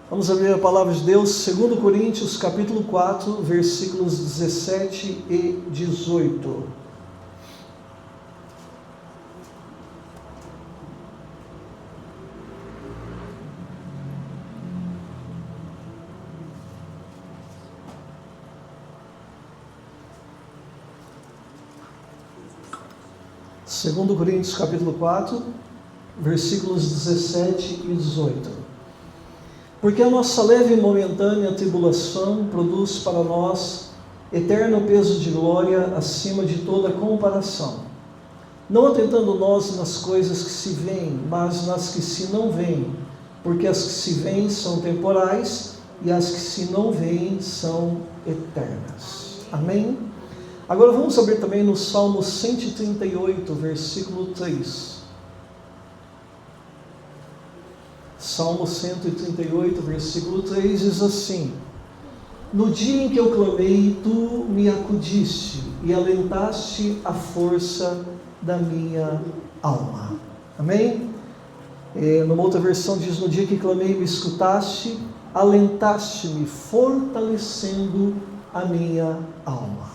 Vamos abrir a palavra de Deus, 2 Coríntios, capítulo 4, versículos 17 e 18. Segundo Coríntios, capítulo 4, versículos 17 e 18. Porque a nossa leve e momentânea tribulação produz para nós eterno peso de glória acima de toda comparação. Não atentando nós nas coisas que se veem, mas nas que se não veem, porque as que se veem são temporais e as que se não veem são eternas. Amém? Agora vamos abrir também no Salmo 138, versículo 3. Salmo 138, versículo 3 diz assim: No dia em que eu clamei, tu me acudiste e alentaste a força da minha alma. Amém? Numa outra versão diz: No dia que clamei, me escutaste, alentaste-me, fortalecendo a minha alma.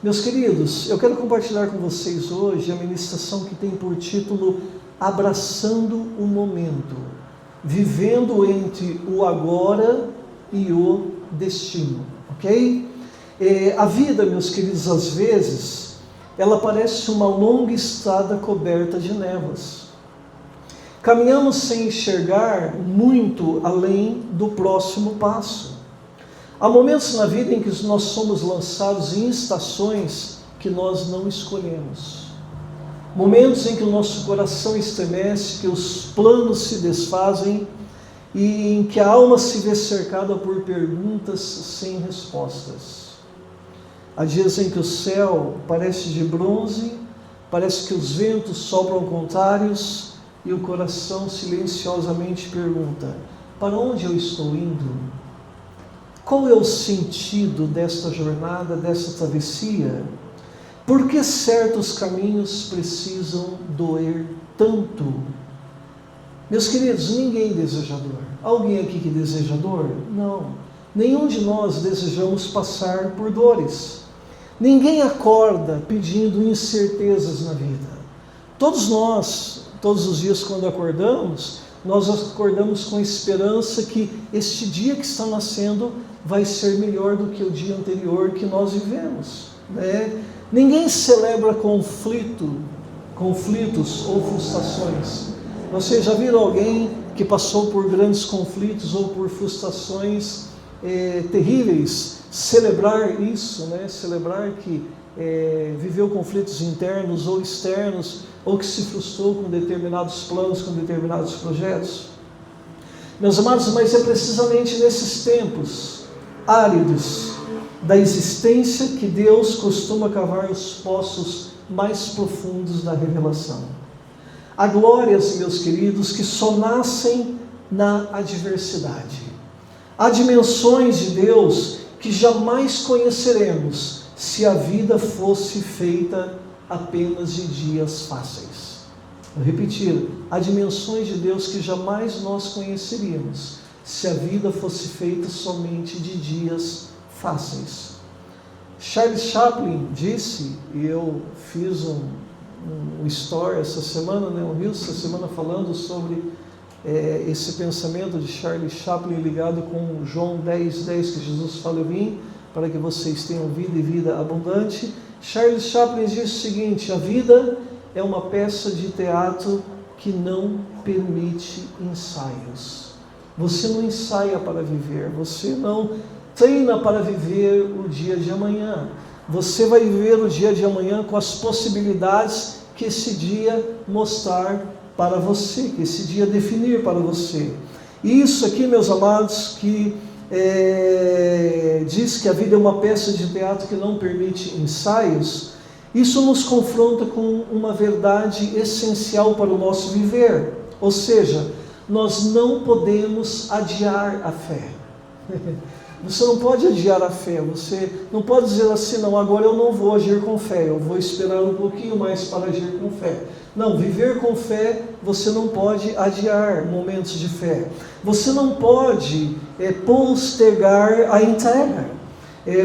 Meus queridos, eu quero compartilhar com vocês hoje a ministração que tem por título Abraçando o Momento, vivendo entre o agora e o destino, ok? A vida, meus queridos, às vezes, ela parece uma longa estrada coberta de névoas. Caminhamos sem enxergar muito além do próximo passo. Há momentos na vida em que nós somos lançados em estações que nós não escolhemos. Momentos em que o nosso coração estremece, que os planos se desfazem e em que a alma se vê cercada por perguntas sem respostas. Há dias em que o céu parece de bronze, parece que os ventos sopram contrários e o coração silenciosamente pergunta: para onde eu estou indo? Qual é o sentido desta jornada, desta travessia? Por que certos caminhos precisam doer tanto? Meus queridos, ninguém é desejador. Alguém aqui que deseja dor? Não. Nenhum de nós desejamos passar por dores. Ninguém acorda pedindo incertezas na vida. Todos nós, todos os dias quando acordamos, nós acordamos com a esperança que este dia que está nascendo vai ser melhor do que o dia anterior que nós vivemos, né? Ninguém celebra conflitos ou frustrações. Vocês já viram alguém que passou por grandes conflitos ou por frustrações terríveis celebrar isso, né? Celebrar que viveu conflitos internos ou externos, ou que se frustrou com determinados planos, com determinados projetos? Meus amados, mas é precisamente nesses tempos áridos da existência que Deus costuma cavar os poços mais profundos da revelação. Há glórias, meus queridos, que só nascem na adversidade. Há dimensões de Deus que jamais conheceremos se a vida fosse feita apenas de dias fáceis. Vou repetir, há dimensões de Deus que jamais nós conheceríamos se a vida fosse feita somente de dias fáceis. Charles Chaplin disse, e eu fiz um story essa semana, um Reels essa semana falando sobre esse pensamento de Charles Chaplin ligado com João 10:10, que Jesus fala: eu vim para que vocês tenham vida e vida abundante. Charles Chaplin disse o seguinte: a vida é uma peça de teatro que não permite ensaios. Você não ensaia para viver, você não treina para viver o dia de amanhã. Você vai viver o dia de amanhã com as possibilidades que esse dia mostrar para você, que esse dia definir para você. E isso aqui, meus amados, que diz que a vida é uma peça de teatro que não permite ensaios, isso nos confronta com uma verdade essencial para o nosso viver. Ou seja, nós não podemos adiar a fé. Você não pode adiar a fé, você não pode dizer assim: não, agora eu não vou agir com fé, eu vou esperar um pouquinho mais para agir com fé. Não, viver com fé, você não pode adiar momentos de fé. Você não pode postergar a entrega.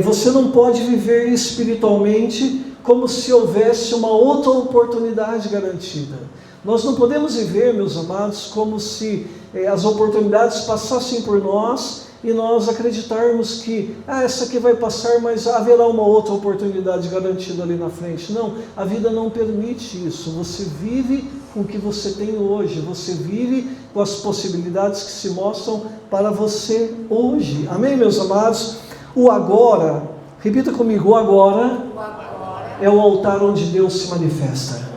Você não pode viver espiritualmente como se houvesse uma outra oportunidade garantida. Nós não podemos viver, meus amados, como se as oportunidades passassem por nós e nós acreditarmos que essa aqui vai passar, mas haverá uma outra oportunidade garantida ali na frente. Não, a vida não permite isso. Você vive com o que você tem hoje, você vive com as possibilidades que se mostram para você hoje. Amém, meus amados? O agora, repita comigo, o agora é o altar onde Deus se manifesta.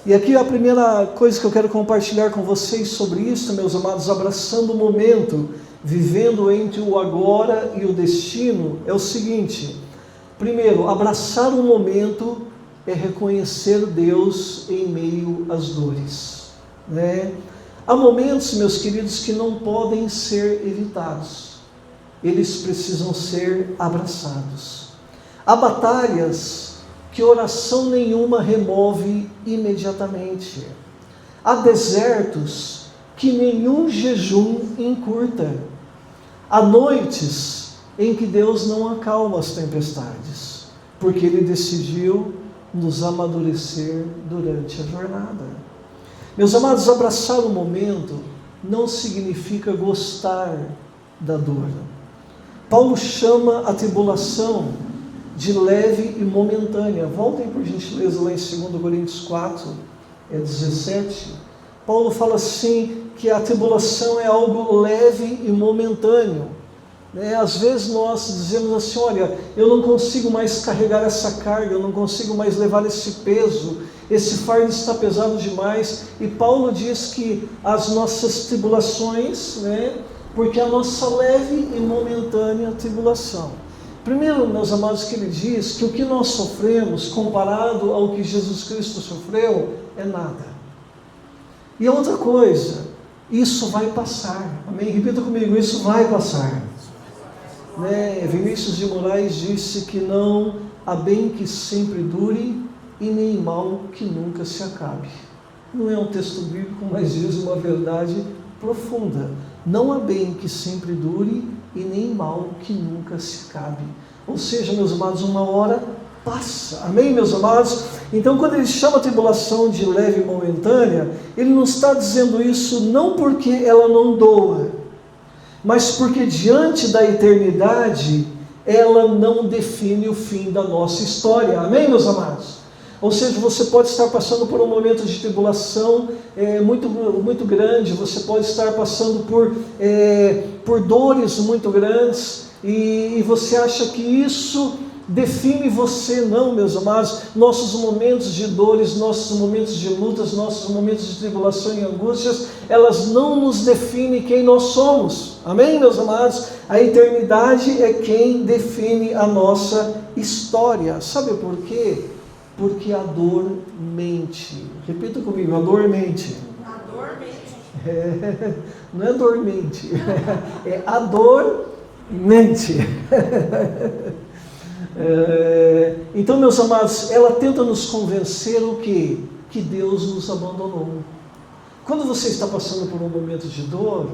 E aqui a primeira coisa que eu quero compartilhar com vocês sobre isso, meus amados, abraçando o momento, vivendo entre o agora e o destino, é o seguinte: primeiro, abraçar o momento é reconhecer Deus em meio às dores, né? Há momentos, meus queridos, que não podem ser evitados, eles precisam ser abraçados. Há batalhas que oração nenhuma remove imediatamente. Há desertos que nenhum jejum encurta. Há noites em que Deus não acalma as tempestades, porque Ele decidiu nos amadurecer durante a jornada. Meus amados, abraçar o momento não significa gostar da dor. Paulo chama a tribulação de leve e momentânea. Voltem por gentileza lá em 2 Coríntios 4, 17. Paulo fala assim, que a tribulação é algo leve e momentâneo. Às vezes nós dizemos assim, olha, eu não consigo mais carregar essa carga, eu não consigo mais levar esse peso, esse fardo está pesado demais. E Paulo diz que as nossas tribulações, porque a nossa leve e momentânea tribulação. Primeiro, meus amados, que ele diz que o que nós sofremos, comparado ao que Jesus Cristo sofreu, é nada. E a outra coisa, isso vai passar. Amém? Repita comigo, isso vai passar. Vinícius de Moraes disse que não há bem que sempre dure e nem mal que nunca se acabe. Não é um texto bíblico, mas diz uma verdade profunda. Não há bem que sempre dure e nem mal que nunca se acabe. Ou seja, meus amados, uma hora passa. Amém, meus amados? Então, quando ele chama a tribulação de leve e momentânea, ele não está dizendo isso não porque ela não doa, mas porque diante da eternidade, ela não define o fim da nossa história. Amém, meus amados? Ou seja, você pode estar passando por um momento de tribulação muito grande, você pode estar passando por dores muito grandes, e você acha que isso define você. Não, meus amados, nossos momentos de dores, nossos momentos de lutas, nossos momentos de tribulação e angústias, elas não nos definem quem nós somos. Amém, meus amados? A eternidade é quem define a nossa história. Sabe por quê? Porque a dor mente. Repita comigo, a dor mente. A dor mente. Não é dormente, é a dor mente. Então, meus amados, ela tenta nos convencer o quê? Que Deus nos abandonou. Quando você está passando por um momento de dor,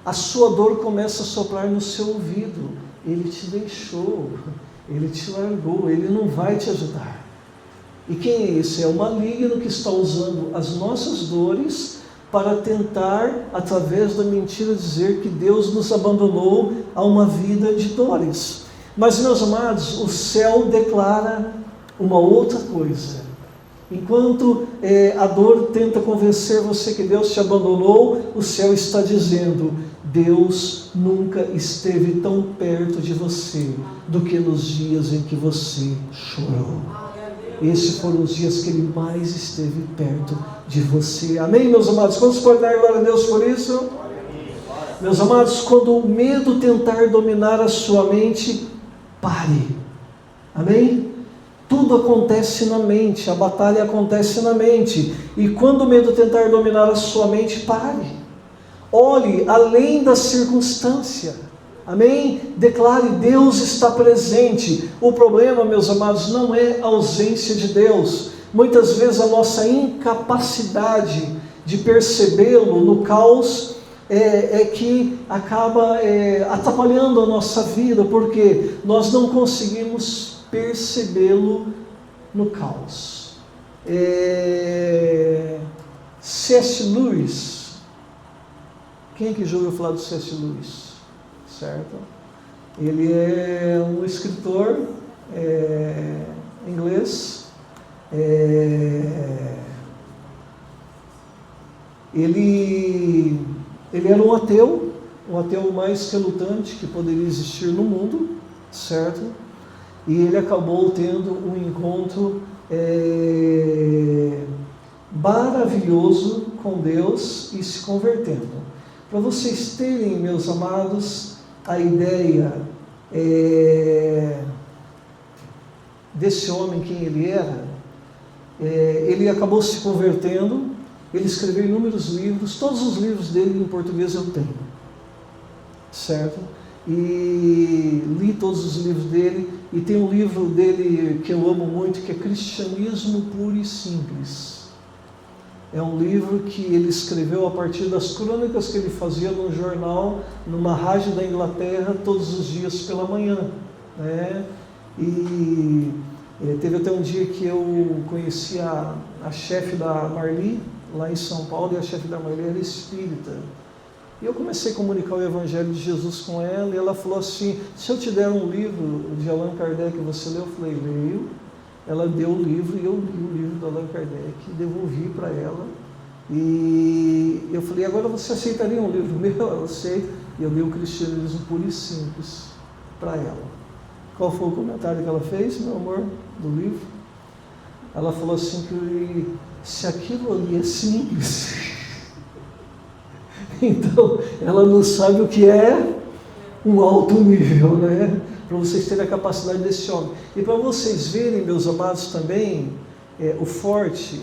a sua dor começa a soprar no seu ouvido. Ele te deixou, ele te largou, ele não vai te ajudar. E quem é esse? É o maligno que está usando as nossas dores para tentar, através da mentira, dizer que Deus nos abandonou a uma vida de dores. Mas, meus amados, o céu declara uma outra coisa. Enquanto a dor tenta convencer você que Deus te abandonou, o céu está dizendo: Deus nunca esteve tão perto de você do que nos dias em que você chorou. Esses foram os dias que Ele mais esteve perto de você. Amém, meus amados? Quantos podem dar glória a Deus por isso? Meus amados, quando o medo tentar dominar a sua mente, pare. Amém? Tudo acontece na mente, a batalha acontece na mente. E quando o medo tentar dominar a sua mente, pare. Olhe além da circunstância. Amém? Declare: Deus está presente. O problema, meus amados, não é a ausência de Deus, Muitas vezes a nossa incapacidade de percebê-lo no caos é que acaba atrapalhando a nossa vida, porque nós não conseguimos percebê-lo no caos. C.S. Lewis, quem é que já ouviu falar do C.S. Lewis? Certo? Ele é um escritor inglês. Ele era um ateu mais relutante que poderia existir no mundo, certo? E ele acabou tendo um encontro maravilhoso com Deus e se convertendo. Para vocês terem, meus amados, a ideia desse homem, quem ele era, ele acabou se convertendo. Ele escreveu inúmeros livros, todos os livros dele em português eu tenho, certo? E li todos os livros dele, e tem um livro dele que eu amo muito, que é Cristianismo Puro e Simples. É um livro que ele escreveu a partir das crônicas que ele fazia num jornal, numa rádio da Inglaterra, todos os dias pela manhã, né? E teve até um dia que eu conheci a chefe da Marli, lá em São Paulo, e a chefe da Marli era espírita. E eu comecei a comunicar o Evangelho de Jesus com ela, e ela falou assim: se eu te der um livro de Allan Kardec que você leu, eu falei, leio. Ela deu o livro, e eu li o livro do Allan Kardec, devolvi para ela, e eu falei, agora você aceitaria um livro meu? Ela aceita, e eu li o Cristianismo Puro e Simples para ela. Qual foi o comentário que ela fez, meu amor, do livro? Ela falou assim que se aquilo ali é simples, então ela não sabe o que é um alto nível, né? Para vocês terem a capacidade desse homem. E para vocês verem, meus amados, também, o forte,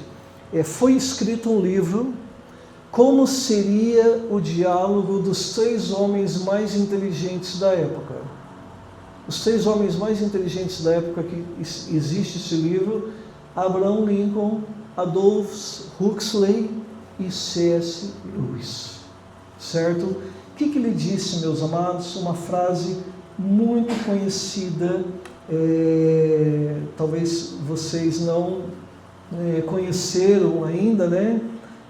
foi escrito um livro, como seria o diálogo dos 3 homens mais inteligentes da época. Os 3 homens mais inteligentes da época que existe esse livro: Abraham Lincoln, Aldous Huxley e C.S. Lewis, certo? O que ele disse, meus amados? Uma frase muito conhecida, talvez vocês não conheceram ainda, né?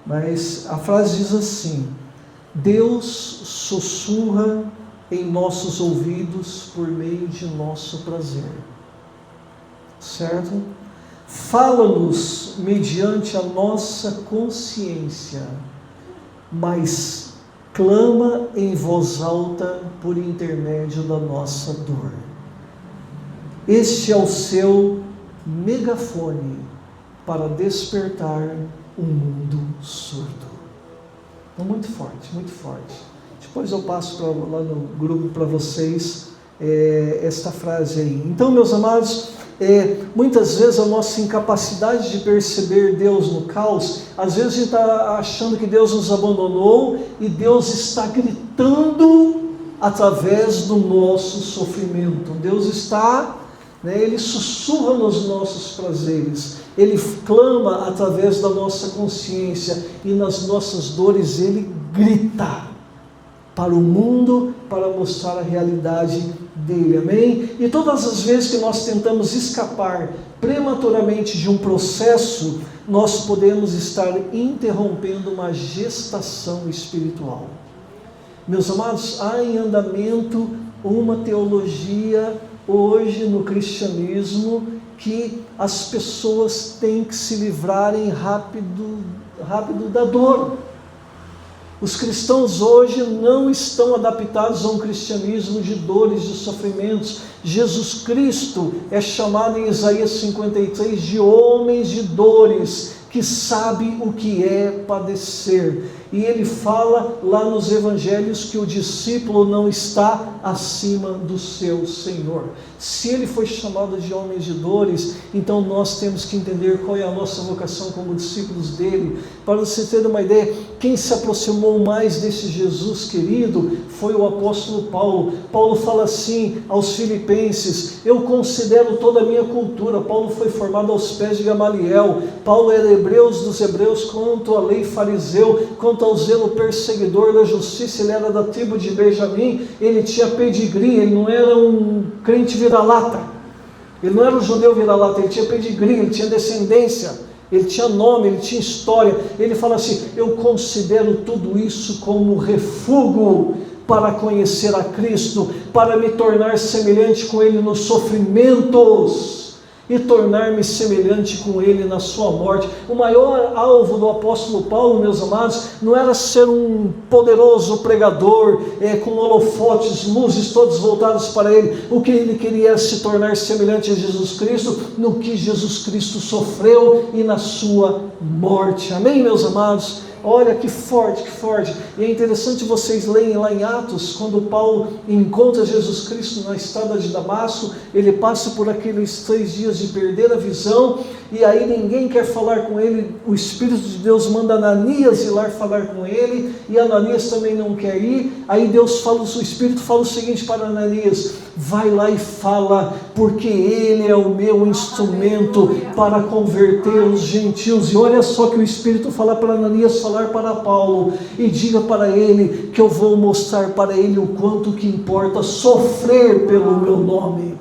Mas a frase diz assim: Deus sussurra em nossos ouvidos por meio de nosso prazer, certo? Fala-nos mediante a nossa consciência, mas clama em voz alta por intermédio da nossa dor. Este é o seu megafone para despertar um mundo surdo. Então, muito forte, muito forte. Depois eu passo lá no grupo para vocês esta frase aí. Então, meus amados, muitas vezes a nossa incapacidade de perceber Deus no caos, às vezes a gente está achando que Deus nos abandonou, e Deus está gritando através do nosso sofrimento. Deus está, Ele sussurra nos nossos prazeres, Ele clama através da nossa consciência, e nas nossas dores Ele grita para o mundo, para mostrar a realidade dele, amém? E todas as vezes que nós tentamos escapar prematuramente de um processo, nós podemos estar interrompendo uma gestação espiritual. Meus amados, há em andamento uma teologia hoje no cristianismo que as pessoas têm que se livrarem rápido da dor. Os cristãos hoje não estão adaptados a um cristianismo de dores, de sofrimentos. Jesus Cristo é chamado em Isaías 53 de homens de dores, que sabe o que é padecer. E ele fala lá nos evangelhos que o discípulo não está acima do seu Senhor. Se ele foi chamado de homem de dores, então nós temos que entender qual é a nossa vocação como discípulos dele. Para você ter uma ideia, quem se aproximou mais desse Jesus querido foi o apóstolo Paulo. Paulo fala assim aos filipenses: eu considero toda a minha cultura. Paulo foi formado aos pés de Gamaliel. Paulo era hebreu dos hebreus, quanto à lei fariseu, quanto ao zelo perseguidor da justiça, ele era da tribo de Benjamim, ele tinha pedigree, ele não era um crente vira-lata, ele não era um judeu vira-lata, ele tinha pedigree, ele tinha descendência, ele tinha nome, ele tinha história. Ele fala assim: eu considero tudo isso como refúgio para conhecer a Cristo, para me tornar semelhante com Ele nos sofrimentos e tornar-me semelhante com Ele na sua morte. O maior alvo do apóstolo Paulo, meus amados, não era ser um poderoso pregador, com holofotes, luzes todos voltados para Ele. O que ele queria era se tornar semelhante a Jesus Cristo, no que Jesus Cristo sofreu e na sua morte. Amém, meus amados? Olha que forte, que forte. E é interessante vocês lerem lá em Atos, quando Paulo encontra Jesus Cristo na estrada de Damasco, ele passa por aqueles 3 dias de perder a visão, e aí ninguém quer falar com ele. O Espírito de Deus manda Ananias ir lá falar com ele, e Ananias também não quer ir. Aí Deus fala, o Espírito fala o seguinte para Ananias: vai lá e fala, porque ele é o meu instrumento para converter os gentios. E olha só que o Espírito fala para Ananias falar para Paulo: e diga para ele que eu vou mostrar para ele o quanto que importa sofrer pelo meu nome.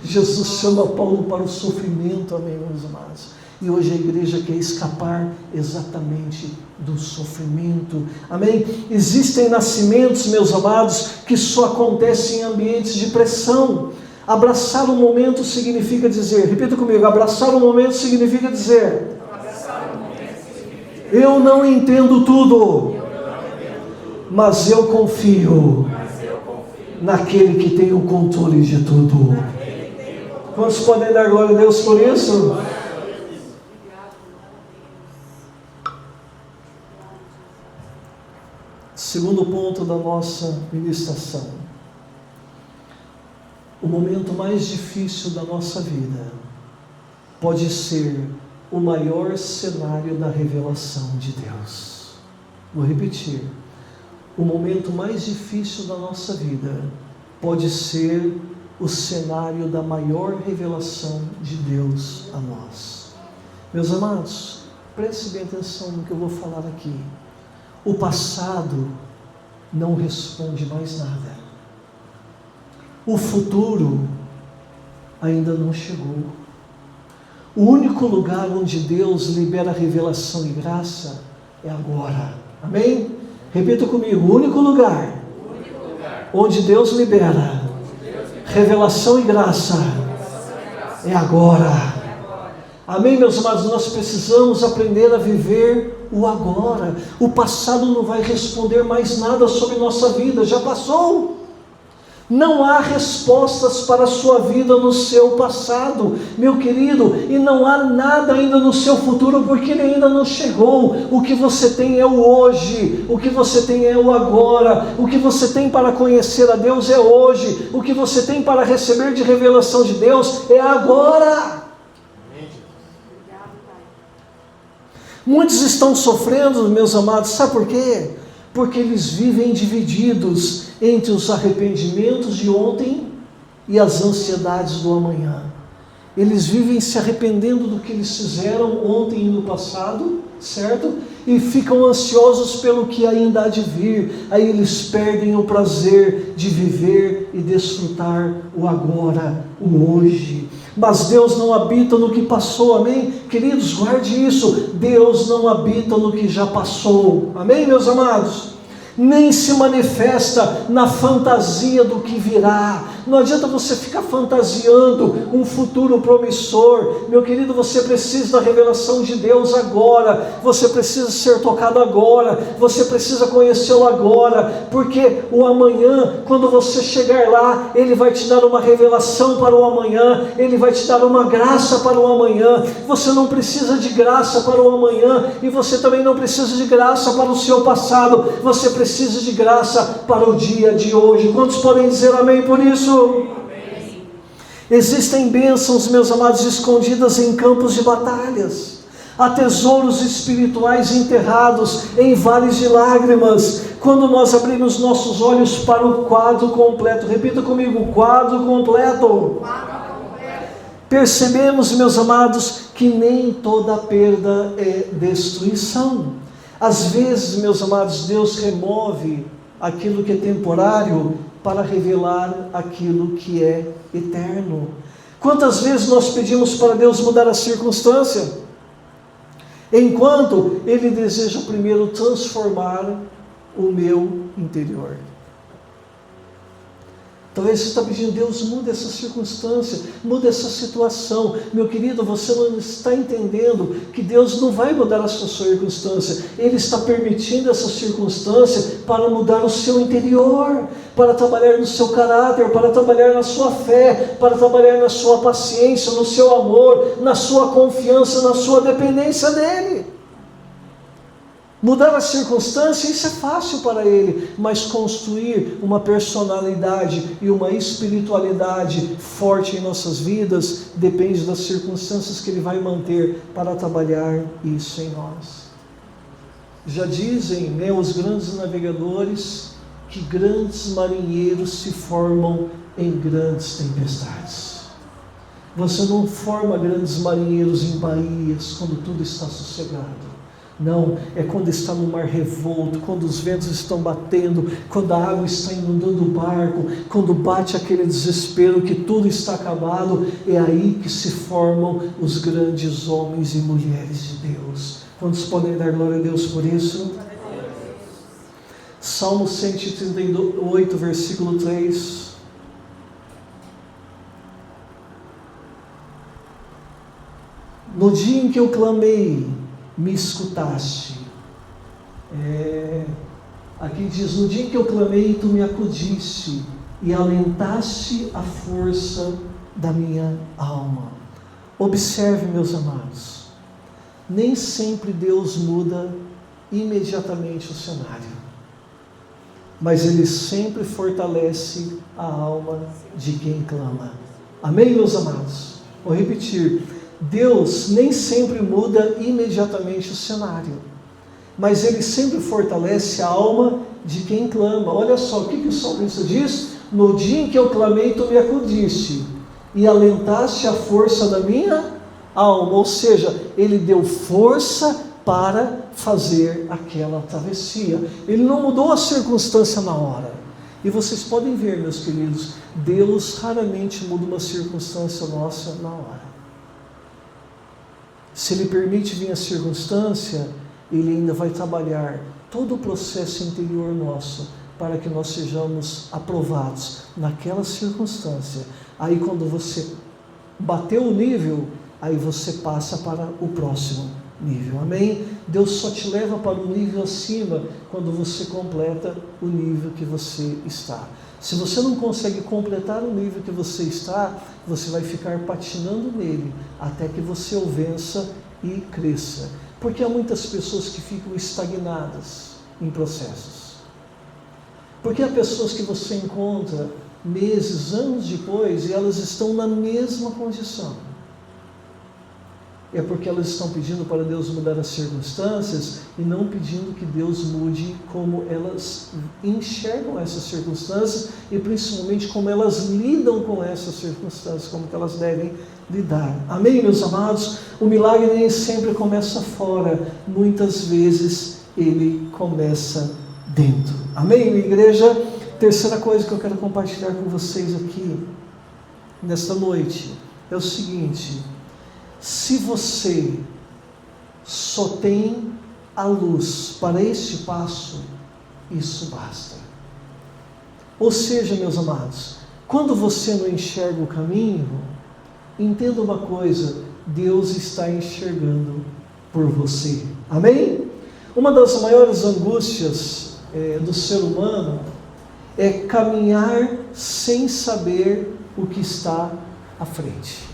Jesus chama Paulo para o sofrimento, amém, meus amados? E hoje a igreja quer escapar exatamente do sofrimento, amém? Existem nascimentos, meus amados, que só acontecem em ambientes de pressão. Abraçar o momento significa dizer, repita comigo, abraçar o momento significa dizer: eu não entendo tudo, mas eu confio naquele que tem o controle de tudo. Quantos podem dar glória a Deus por isso? Segundo ponto da nossa ministração: o momento mais difícil da nossa vida pode ser o maior cenário da revelação de Deus. Vou repetir: o momento mais difícil da nossa vida pode ser o cenário da maior revelação de Deus a nós. Meus amados, prestem bem atenção no que eu vou falar aqui. O passado não responde mais nada. O futuro ainda não chegou. O único lugar onde Deus libera revelação e graça é agora. Amém? Repita comigo: o único lugar onde Deus libera revelação e graça é agora. Amém, meus amados? Nós precisamos aprender a viver o agora. O passado não vai responder mais nada sobre nossa vida, já passou. Não há respostas para a sua vida no seu passado, meu querido, e não há nada ainda no seu futuro, porque ele ainda não chegou. O que você tem é o hoje, o que você tem é o agora, o que você tem para conhecer a Deus é hoje, o que você tem para receber de revelação de Deus é agora. Muitos estão sofrendo, meus amados, sabe por quê? Porque eles vivem divididos entre os arrependimentos de ontem e as ansiedades do amanhã. Eles vivem se arrependendo do que eles fizeram ontem e no passado, certo? E ficam ansiosos pelo que ainda há de vir. Aí eles perdem o prazer de viver e desfrutar o agora, o hoje. Mas Deus não habita no que passou, amém? Queridos, guarde isso: Deus não habita no que já passou, amém, meus amados? Nem se manifesta na fantasia do que virá. Não adianta você ficar fantasiando um futuro promissor. Meu querido, você precisa da revelação de Deus agora. Você precisa ser tocado agora. Você precisa conhecê-lo agora. Porque o amanhã, quando você chegar lá, Ele vai te dar uma revelação para o amanhã. Ele vai te dar uma graça para o amanhã. Você não precisa de graça para o amanhã. E você também não precisa de graça para o seu passado. Você precisa de graça para o dia de hoje. Quantos podem dizer amém por isso? Amém. Existem bênçãos, meus amados, escondidas em campos de batalhas. Há tesouros espirituais enterrados em vales de lágrimas. Quando nós abrimos nossos olhos para o quadro completo, repita comigo, quadro completo. Percebemos, meus amados, que nem toda perda é destruição. Às vezes, meus amados, Deus remove aquilo que é temporário para revelar aquilo que é eterno. Quantas vezes nós pedimos para Deus mudar a circunstância, enquanto Ele deseja primeiro transformar o meu interior? Talvez você está pedindo, Deus, muda essa circunstância, muda essa situação. Meu querido, você não está entendendo que Deus não vai mudar a sua circunstância. Ele está permitindo essa circunstância para mudar o seu interior, para trabalhar no seu caráter, para trabalhar na sua fé, para trabalhar na sua paciência, no seu amor, na sua confiança, na sua dependência dEle. Mudar a circunstância, isso é fácil para Ele, mas construir uma personalidade e uma espiritualidade forte em nossas vidas depende das circunstâncias que Ele vai manter para trabalhar isso em nós. Já dizem, os grandes navegadores, que grandes marinheiros se formam em grandes tempestades. Você não forma grandes marinheiros em baías quando tudo está sossegado. Não, é quando está no mar revolto, quando os ventos estão batendo, quando a água está inundando o barco, quando bate aquele desespero que tudo está acabado, é aí que se formam os grandes homens e mulheres de Deus. Quantos podem dar glória a Deus por isso? Salmo 138, versículo 3. No dia em que eu clamei, me escutaste. Aqui diz, no dia em que eu clamei, tu me acudiste e alentaste a força da minha alma. Observe, meus amados, nem sempre Deus muda imediatamente o cenário, mas Ele sempre fortalece a alma de quem clama. Amém, meus amados? Vou repetir. Deus nem sempre muda imediatamente o cenário, mas Ele sempre fortalece a alma de quem clama. Olha só, o que o salmista diz? No dia em que eu clamei, tu me acudiste e alentaste a força da minha alma. Ou seja, Ele deu força para fazer aquela travessia. Ele não mudou a circunstância na hora. E vocês podem ver, meus queridos, Deus raramente muda uma circunstância nossa na hora. Se Ele permite vir a circunstância, Ele ainda vai trabalhar todo o processo interior nosso, para que nós sejamos aprovados naquela circunstância. Aí quando você bateu o nível, aí você passa para o próximo nível. Amém? Deus só te leva para o nível acima, quando você completa o nível que você está. Se você não consegue completar o nível que você está, você vai ficar patinando nele, até que você o vença e cresça. Porque há muitas pessoas que ficam estagnadas em processos. Porque há pessoas que você encontra meses, anos depois, e elas estão na mesma condição. É porque elas estão pedindo para Deus mudar as circunstâncias e não pedindo que Deus mude como elas enxergam essas circunstâncias e principalmente como elas lidam com essas circunstâncias, como que elas devem lidar. Amém, meus amados? O milagre nem sempre começa fora, muitas vezes ele começa dentro. Amém, minha igreja? Terceira coisa que eu quero compartilhar com vocês aqui, nesta noite, é o seguinte: se você só tem a luz para este passo, isso basta. Ou seja, meus amados, Quando você não enxerga o caminho, entenda uma coisa, Deus está enxergando por você. Amém? Uma das maiores angústias do ser humano é caminhar sem saber o que está à frente.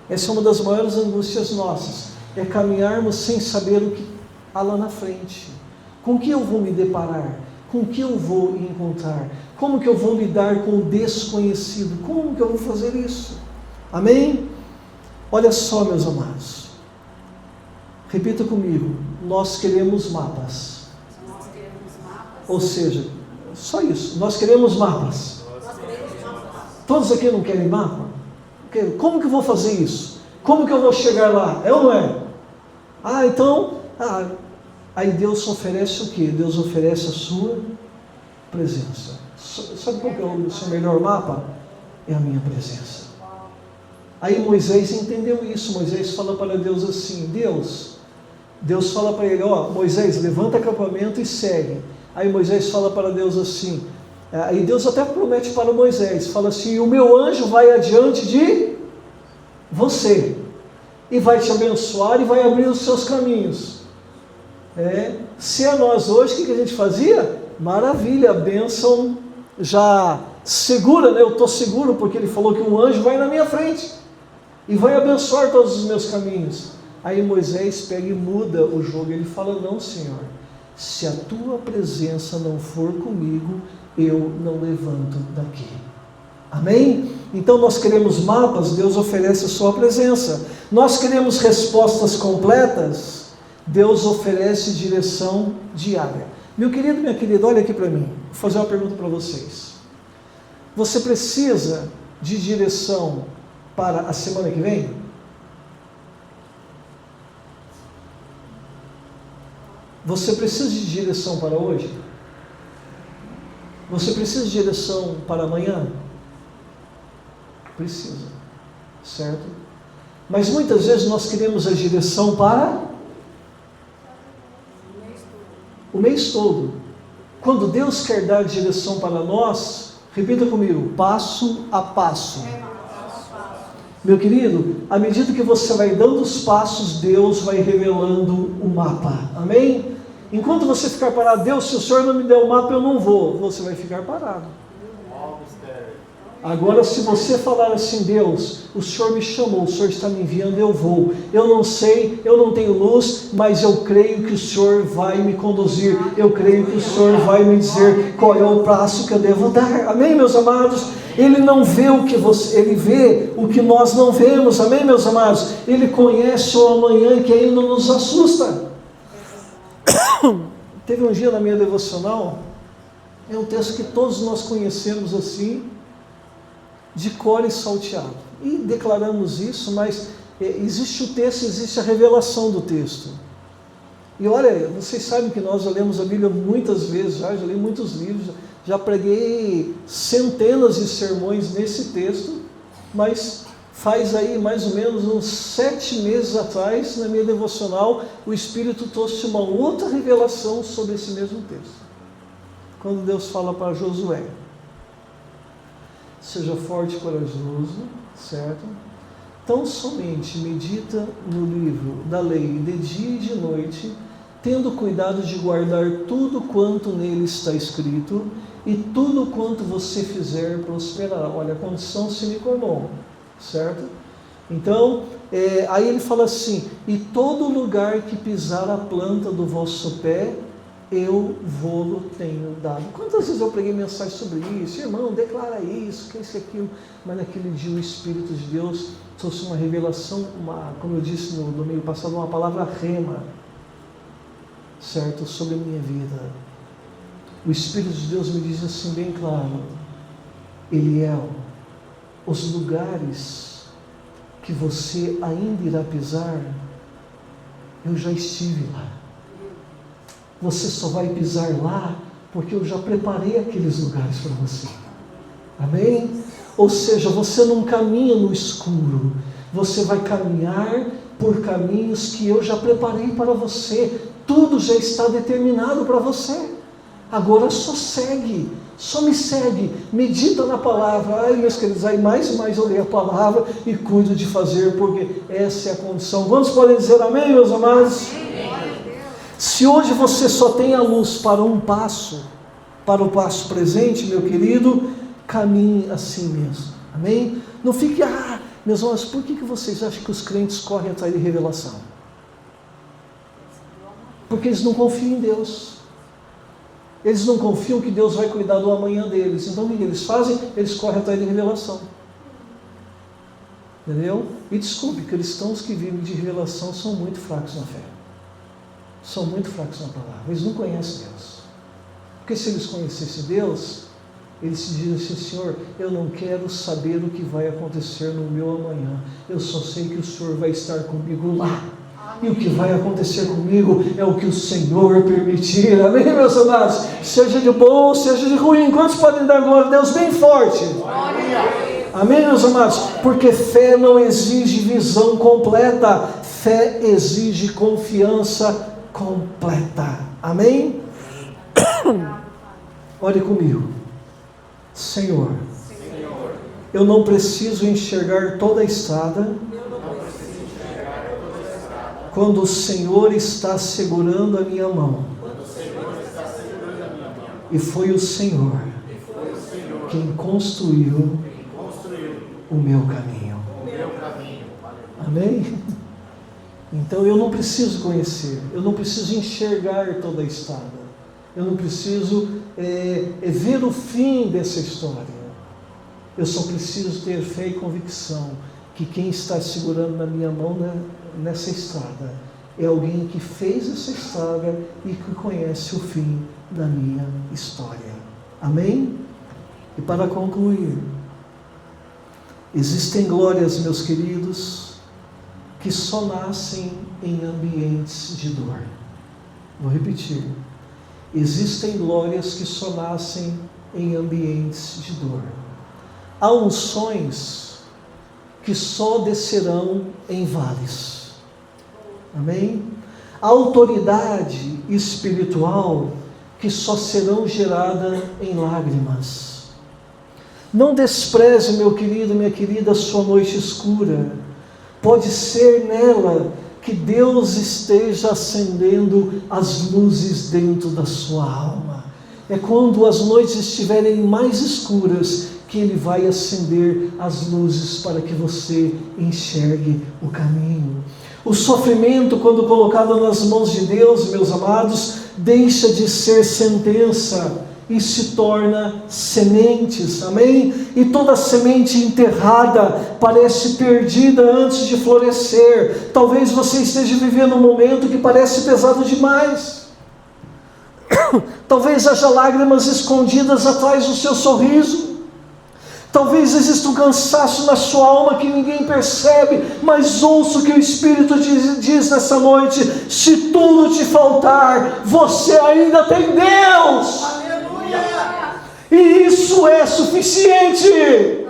Essa é uma das maiores angústias nossas, é caminharmos sem saber o que há lá na frente. Com que eu vou me deparar? Com que eu vou encontrar? Como que eu vou lidar com o desconhecido? Como que eu vou fazer isso? Amém? Olha só, meus amados. Repita comigo. Nós queremos mapas. Nós queremos mapas. Ou seja, só isso. Nós queremos mapas. Nós queremos mapas. Todos aqui não querem mapa? Como que eu vou fazer isso? Como que eu vou chegar lá? É ou não é? Aí Deus oferece o quê? Deus oferece a sua presença. Sabe qual que é o seu melhor mapa? É a minha presença. Aí Moisés entendeu isso. Moisés fala para Deus assim, Deus fala para ele, Moisés, levanta acampamento e segue. Aí Moisés fala para Deus assim, aí Deus até promete para Moisés, fala assim, o meu anjo vai adiante de você, e vai te abençoar e vai abrir os seus caminhos. Se é nós hoje, o que a gente fazia? Maravilha, a bênção já segura, né? Eu estou seguro porque ele falou que um anjo vai na minha frente e vai abençoar todos os meus caminhos. Aí Moisés pega e muda o jogo, ele fala, não, Senhor, se a tua presença não for comigo, eu não levanto daqui. Amém? Então nós queremos mapas, Deus oferece a sua presença. Nós queremos respostas completas, Deus oferece direção diária. Meu querido, minha querida, olha aqui para mim, vou fazer uma pergunta para vocês. Você precisa de direção para a semana que vem? Você precisa de direção para hoje? Você precisa de direção para amanhã? Precisa, certo? Mas muitas vezes nós queremos a direção para o mês todo. Quando Deus quer dar direção para nós, repita comigo, passo a passo. Meu querido, à medida que você vai dando os passos, Deus vai revelando o mapa. Amém? Enquanto você ficar parado, Deus, se o Senhor não me der o mapa, eu não vou. Você vai ficar parado. Agora, se você falar assim, Deus, o Senhor me chamou, o Senhor está me enviando, eu vou. Eu não sei, eu não tenho luz, mas eu creio que o Senhor vai me conduzir. Eu creio que o Senhor vai me dizer qual é o passo que eu devo dar. Amém, meus amados? Ele não vê o que você, ele vê o que nós não vemos. Amém, meus amados? Ele conhece o amanhã que ainda nos assusta. Teve um dia na minha devocional, é um texto que todos nós conhecemos assim, de cor e salteado. E declaramos isso, mas existe o texto, existe a revelação do texto. E olha, vocês sabem que nós já lemos a Bíblia muitas vezes, já li muitos livros, já preguei centenas de sermões nesse texto, mas faz aí mais ou menos uns 7 meses atrás, na minha devocional, o Espírito trouxe uma outra revelação sobre esse mesmo texto. Quando Deus fala para Josué, seja forte e corajoso, certo? Tão somente medita no livro da lei de dia e de noite, tendo cuidado de guardar tudo quanto nele está escrito, e tudo quanto você fizer prosperará. Olha, a condição sine qua non, certo? Então, aí ele fala assim, e todo lugar que pisar a planta do vosso pé, eu vou-lo tenho dado. Quantas vezes eu preguei mensagem sobre isso? Irmão, declara isso, que isso e aquilo. Mas naquele dia o Espírito de Deus trouxe uma revelação, como eu disse no domingo passado, uma palavra rema, certo? Sobre a minha vida. O Espírito de Deus me diz assim bem claro, Eliel, os lugares que você ainda irá pisar, eu já estive lá. Você só vai pisar lá porque eu já preparei aqueles lugares para você. Amém? Ou seja, você não caminha no escuro, você vai caminhar por caminhos que eu já preparei para você. Tudo já está determinado para você. Agora só segue, só me segue, medita na palavra. Ai, meus queridos, aí mais e mais eu leio a palavra e cuido de fazer, porque essa é a condição. Quantos podem dizer amém, meus amados? Se hoje você só tem a luz para um passo, para o passo presente, meu querido, caminhe assim mesmo, amém? Não fique, meus irmãos, por que vocês acham que os crentes correm atrás de revelação? Porque eles não confiam em Deus. Eles não confiam que Deus vai cuidar do amanhã deles. Então o que eles fazem? Eles correm atrás de revelação. Entendeu? E desculpe, cristãos que vivem de revelação são muito fracos na fé. São muito fracos na palavra. Eles não conhecem Deus. Porque se eles conhecessem Deus, eles se dizem assim: Senhor, eu não quero saber o que vai acontecer no meu amanhã. Eu só sei que o Senhor vai estar comigo lá. E o que vai acontecer comigo é o que o Senhor permitir. Amém, meus amados? Seja de bom, seja de ruim. Quantos podem dar glória a Deus bem forte? Amém, meus amados? Porque fé não exige visão completa. Fé exige confiança completa. Amém? Olhe comigo. Senhor, eu não preciso enxergar toda a estrada quando o Senhor está segurando a minha mão. E foi o Senhor quem construiu o meu caminho. Amém? Então eu não preciso conhecer, eu não preciso enxergar toda a estrada, eu não preciso ver o fim dessa história. Eu só preciso ter fé e convicção que quem está segurando na minha mão nessa estrada é alguém que fez essa estrada e que conhece o fim da minha história. Amém? E para concluir, existem glórias, meus queridos, que só nascem em ambientes de dor. Vou repetir. Existem glórias que só nascem em ambientes de dor. Há unções que só descerão em vales. Amém? A autoridade espiritual que só serão gerada em lágrimas. Não despreze, meu querido, minha querida, a sua noite escura. Pode ser nela que Deus esteja acendendo as luzes dentro da sua alma. É quando as noites estiverem mais escuras que Ele vai acender as luzes para que você enxergue o caminho. O sofrimento, quando colocado nas mãos de Deus, meus amados, deixa de ser sentença e se torna sementes, amém? E toda semente enterrada parece perdida antes de florescer. Talvez você esteja vivendo um momento que parece pesado demais. Talvez haja lágrimas escondidas atrás do seu sorriso. Talvez exista um cansaço na sua alma que ninguém percebe, mas ouça o que o Espírito diz nessa noite: se tudo te faltar, você ainda tem Deus. Aleluia! E isso é suficiente.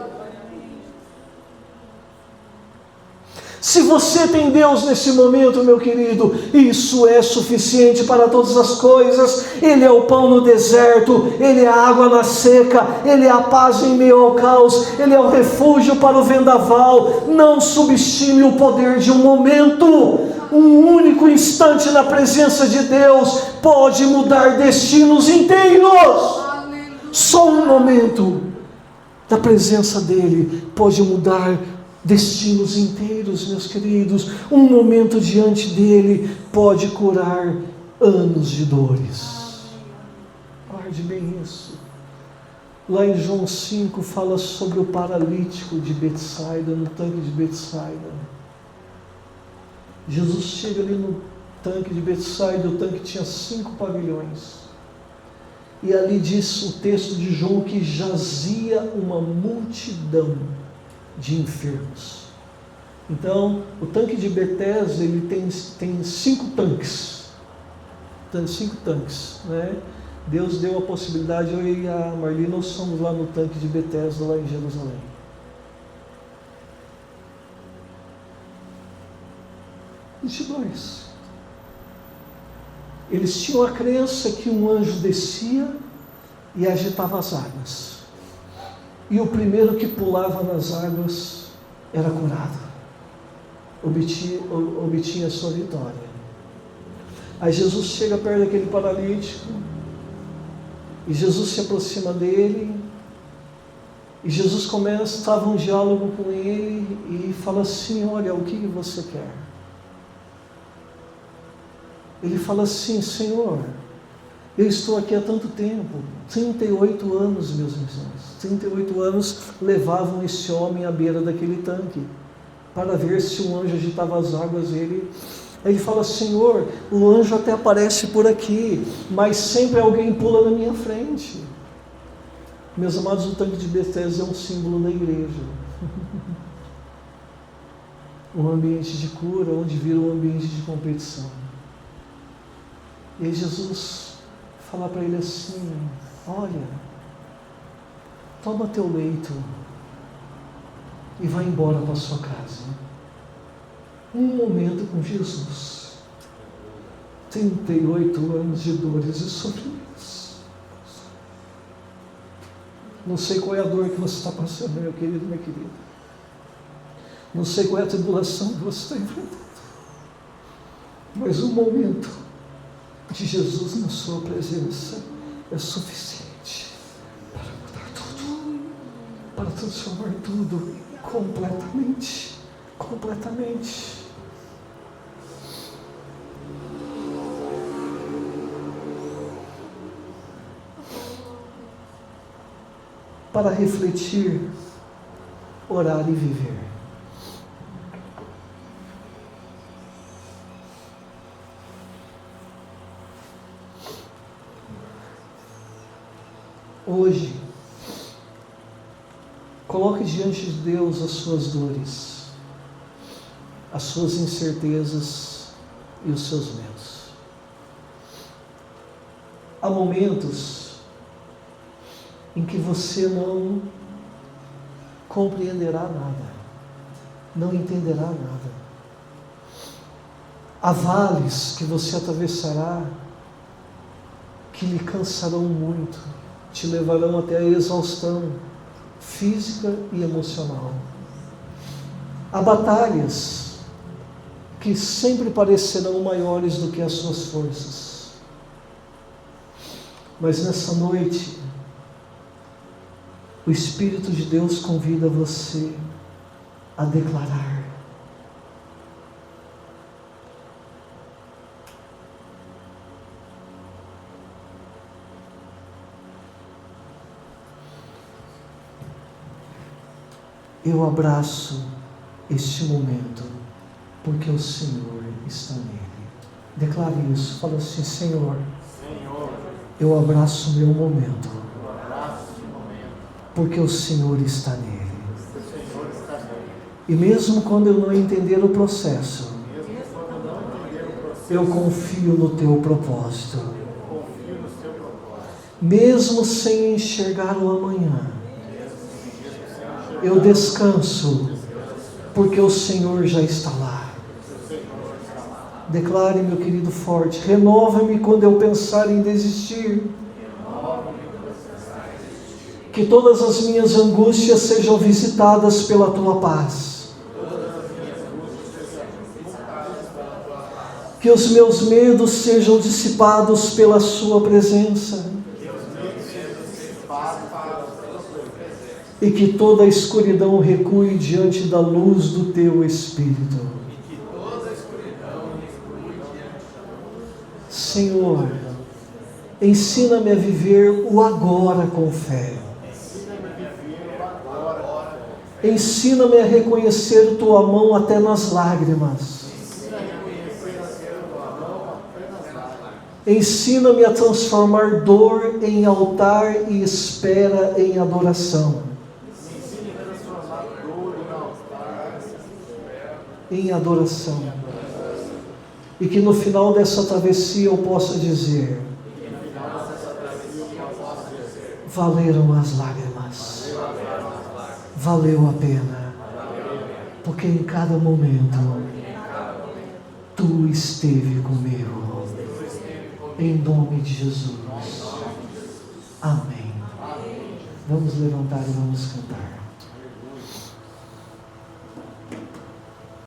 Se você tem Deus nesse momento, meu querido, isso é suficiente para todas as coisas. Ele é o pão no deserto, Ele é a água na seca, Ele é a paz em meio ao caos, Ele é o refúgio para o vendaval. Não subestime o poder de um momento. Um único instante na presença de Deus pode mudar destinos inteiros. Só um momento da presença dEle pode mudar destinos inteiros, meus queridos. Um momento diante dEle pode curar anos de dores. Guarde bem isso. Lá em João 5 fala sobre o paralítico de Betsaida, no tanque de Betsaida. Jesus chega ali no tanque de Betsaida, o tanque tinha 5 pavilhões. E ali diz o texto de João que jazia uma multidão de enfermos. Então, o tanque de Betesda, ele tem 5 tanques. Tem 5 tanques, né? Deus deu a possibilidade, eu e a Marli, nós somos lá no tanque de Betesda, lá em Jerusalém. Multidões. Eles tinham a crença que um anjo descia e agitava as águas. E o primeiro que pulava nas águas era curado. Obtinha a sua vitória. Aí Jesus chega perto daquele paralítico. E Jesus se aproxima dele. E Jesus estava um diálogo com ele e fala assim: olha, o que você quer? Ele fala assim: Senhor, eu estou aqui há tanto tempo, 38 anos, meus irmãos, 38 anos levavam esse homem à beira daquele tanque, para ver se um anjo agitava as águas. Ele fala: Senhor, o anjo até aparece por aqui, mas sempre alguém pula na minha frente. Meus amados, o tanque de Betesda é um símbolo da igreja. Um ambiente de cura, onde vira um ambiente de competição. E aí Jesus fala para ele assim: olha, toma teu leito e vai embora para a sua casa. Um momento com Jesus. 38 anos de dores e sofrimentos. Não sei qual é a dor que você está passando, meu querido, minha querida. Não sei qual é a tribulação que você está enfrentando. Mas um momento de Jesus na sua presença é suficiente para mudar tudo, para transformar tudo completamente. Para refletir, orar e viver. Hoje, coloque diante de Deus as suas dores, as suas incertezas e os seus medos. Há momentos em que você não compreenderá nada, não entenderá nada. Há vales que você atravessará que lhe cansarão muito, te levarão até a exaustão física e emocional. Há batalhas que sempre parecerão maiores do que as suas forças. Mas nessa noite, o Espírito de Deus convida você a declarar: eu abraço este momento, porque o Senhor está nele. Declare isso, fala assim: Senhor, eu abraço o meu momento, porque o Senhor está nele. E mesmo quando eu não entender o processo, eu confio no teu propósito. Mesmo sem enxergar o amanhã, eu descanso, porque o Senhor já está lá. Declare, meu querido, forte: renova-me quando eu pensar em desistir. Que todas as minhas angústias sejam visitadas pela tua paz. Que os meus medos sejam dissipados pela sua presença. E que toda a escuridão recue diante da luz do teu Espírito. Senhor, ensina-me a viver o agora com fé. Ensina-me a reconhecer tua mão até nas lágrimas. Ensina-me a transformar dor em altar e espera em adoração. Em adoração. E que no final dessa travessia eu possa dizer: valeram as lágrimas. Valeu a pena, porque em cada momento tu esteve comigo. Em nome de Jesus. Amém. Vamos levantar e vamos cantar.